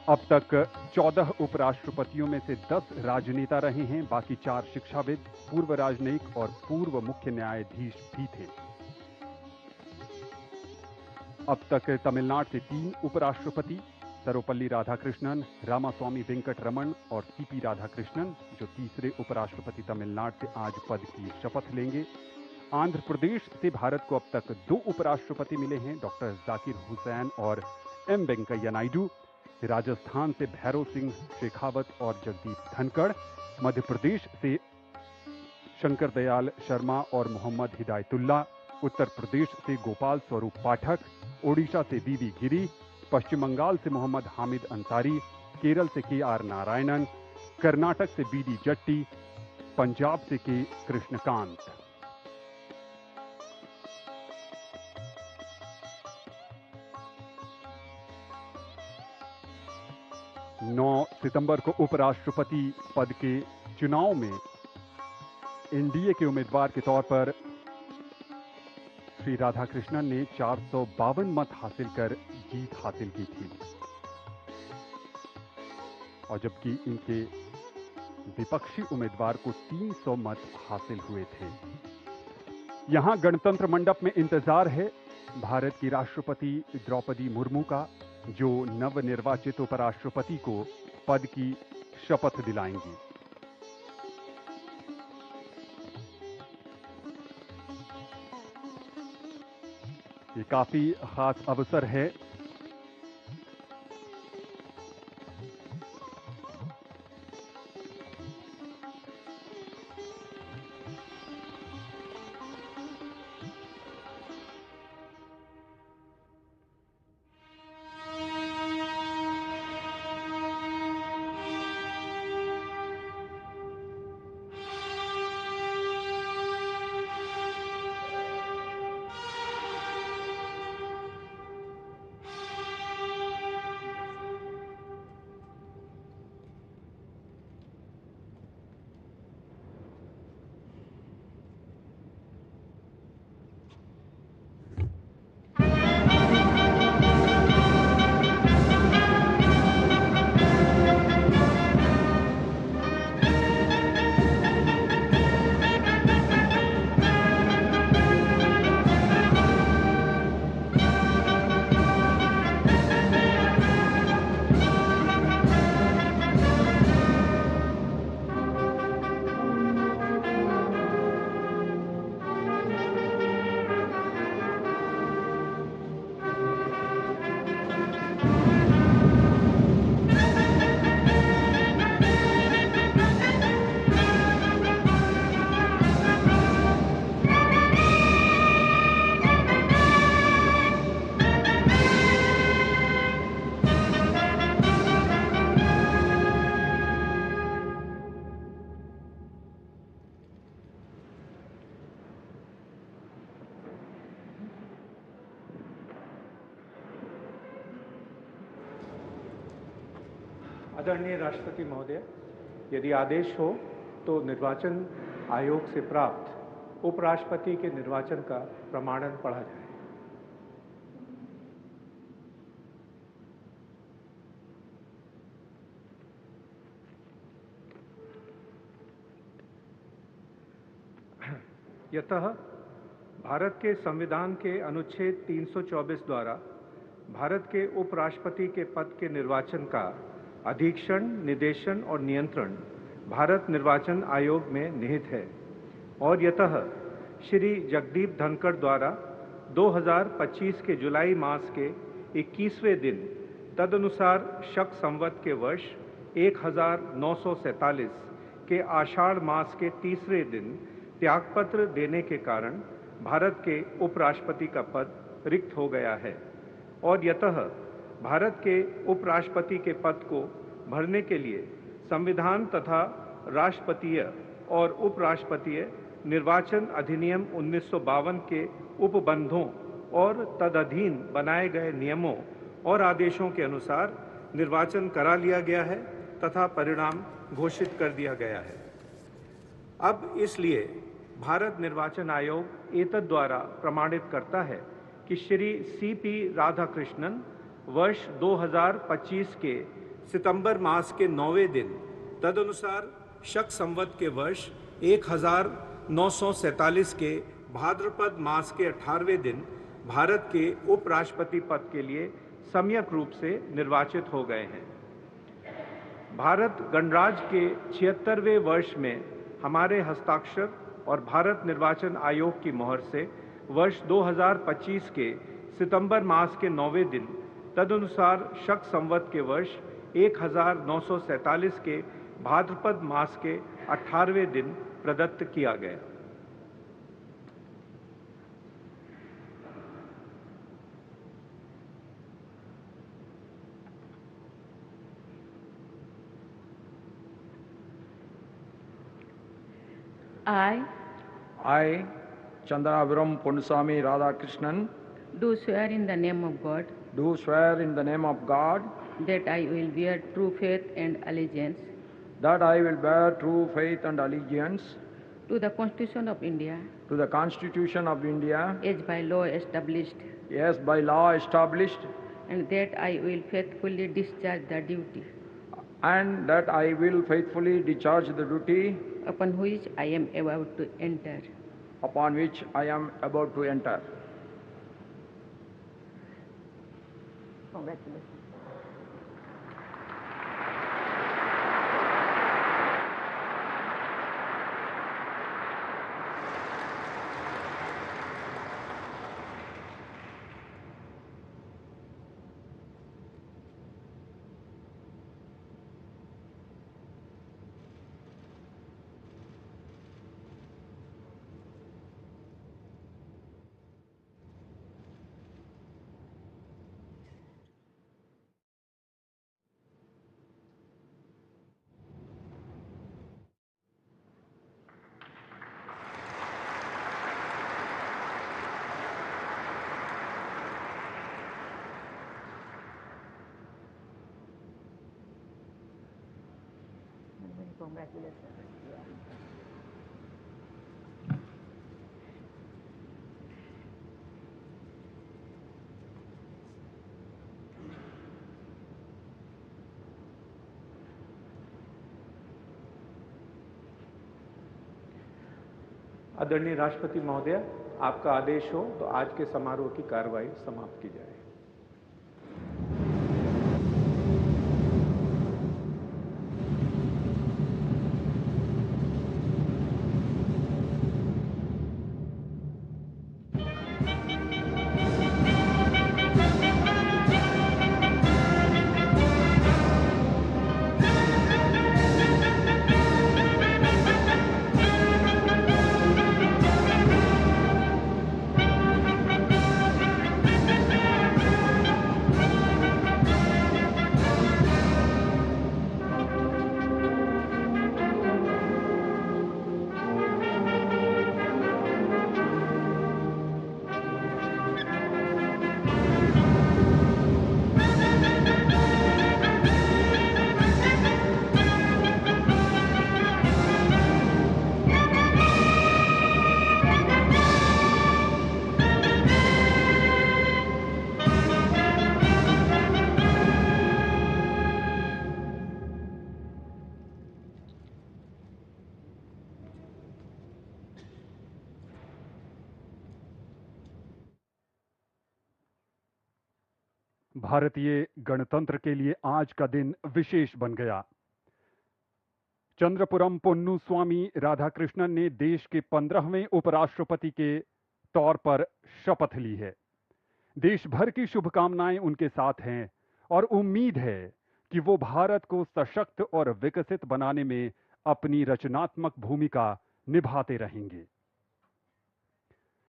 अब तक 14 उपराष्ट्रपतियों में से 10 राजनेता रहे हैं, बाकी 4 शिक्षाविद, पूर्व राजनयिक और पूर्व मुख्य न्यायाधीश भी थे। अब तक तमिलनाडु से 3 उपराष्ट्रपति, सर्वपल्ली राधाकृष्णन, रामास्वामी वेंकटरमण और सीपी राधाकृष्णन, जो तीसरे उपराष्ट्रपति तमिलनाडु से आज पद की शपथ लेंगे। आंध्र प्रदेश से भारत को अब तक 2 उपराष्ट्रपति मिले हैं, डॉक्टर जाकिर हुसैन और एम वेंकैया नायडू। राजस्थान से भैरव सिंह शेखावत और जगदीप धनखड़। मध्य प्रदेश से शंकर दयाल शर्मा और मोहम्मद हिदायतुल्ला। उत्तर प्रदेश से गोपाल स्वरूप पाठक। ओडिशा से वीवी गिरी। पश्चिम बंगाल से मोहम्मद हामिद अंसारी। केरल से KR नारायणन। कर्नाटक से BD जट्टी। पंजाब से के कृष्णकांत। नौ सितंबर को उपराष्ट्रपति पद के चुनाव में एनडीए के उम्मीदवार के तौर पर श्री राधाकृष्णन ने 452 मत हासिल कर जीत हासिल की थी, और जबकि इनके विपक्षी उम्मीदवार को 300 मत हासिल हुए थे। यहां गणतंत्र मंडप में इंतजार है भारत की राष्ट्रपति द्रौपदी मुर्मू का, जो नवनिर्वाचित उपराष्ट्रपति को पद की शपथ दिलाएंगी। ये काफी खास अवसर है। आदरणीय राष्ट्रपति महोदय, यदि आदेश हो तो निर्वाचन आयोग से प्राप्त उपराष्ट्रपति के निर्वाचन का प्रमाणन पढ़ा जाए। यतः भारत के संविधान के अनुच्छेद 324 द्वारा भारत के उपराष्ट्रपति के पद के निर्वाचन का अधीक्षण, निदेशन और नियंत्रण भारत निर्वाचन आयोग में निहित है, और यतः श्री जगदीप धनखड़ द्वारा 2025 के जुलाई मास के 21वें दिन तदनुसार शक संवत के वर्ष 1947 के आषाढ़ मास के तीसरे दिन त्यागपत्र देने के कारण भारत के उपराष्ट्रपति का पद रिक्त हो गया है, और यतः भारत के उपराष्ट्रपति के पद को भरने के लिए संविधान तथा राष्ट्रपतीय और उपराष्ट्रपतीय निर्वाचन अधिनियम 1952 के उपबंधों और तदधीन बनाए गए नियमों और आदेशों के अनुसार निर्वाचन करा लिया गया है तथा परिणाम घोषित कर दिया गया है। अब इसलिए भारत निर्वाचन आयोग एतद द्वारा प्रमाणित करता है कि श्री CP राधाकृष्णन वर्ष 2025 के सितंबर मास के 9वें दिन, तदनुसार शक संवत के वर्ष 1947 के भाद्रपद मास के 18वें दिन भारत के उपराष्ट्रपति पद के लिए सम्यक रूप से निर्वाचित हो गए हैं। भारत गणराज्य के 76वें वर्ष में हमारे हस्ताक्षर और भारत निर्वाचन आयोग की मोहर से वर्ष 2025 के सितंबर मास के 9वें दिन, तदनुसार शक संवत के वर्ष 1947 के भाद्रपद मास के 18वें दिन प्रदत्त किया गया। I, Chandraviram Ponnusamy Radhakrishnan, do swear in the name of God do swear in the name of God that I will bear true faith and allegiance that I will bear true faith and allegiance to the Constitution of India to the Constitution of India as by law established, as by law established, and that I will faithfully discharge the duty and that I will faithfully discharge the duty upon which I am about to enter. upon which I am about to enter. Congratulations. आदरणीय राष्ट्रपति महोदय, आपका आदेश हो तो आज के समारोह की कार्रवाई समाप्त की जाए। भारतीय गणतंत्र के लिए आज का दिन विशेष बन गया। चंद्रपुरम पोन्नुस्वामी राधाकृष्णन ने देश के 15वें उपराष्ट्रपति के तौर पर शपथ ली है। देश भर की शुभकामनाएं उनके साथ हैं और उम्मीद है कि वो भारत को सशक्त और विकसित बनाने में अपनी रचनात्मक भूमिका निभाते रहेंगे।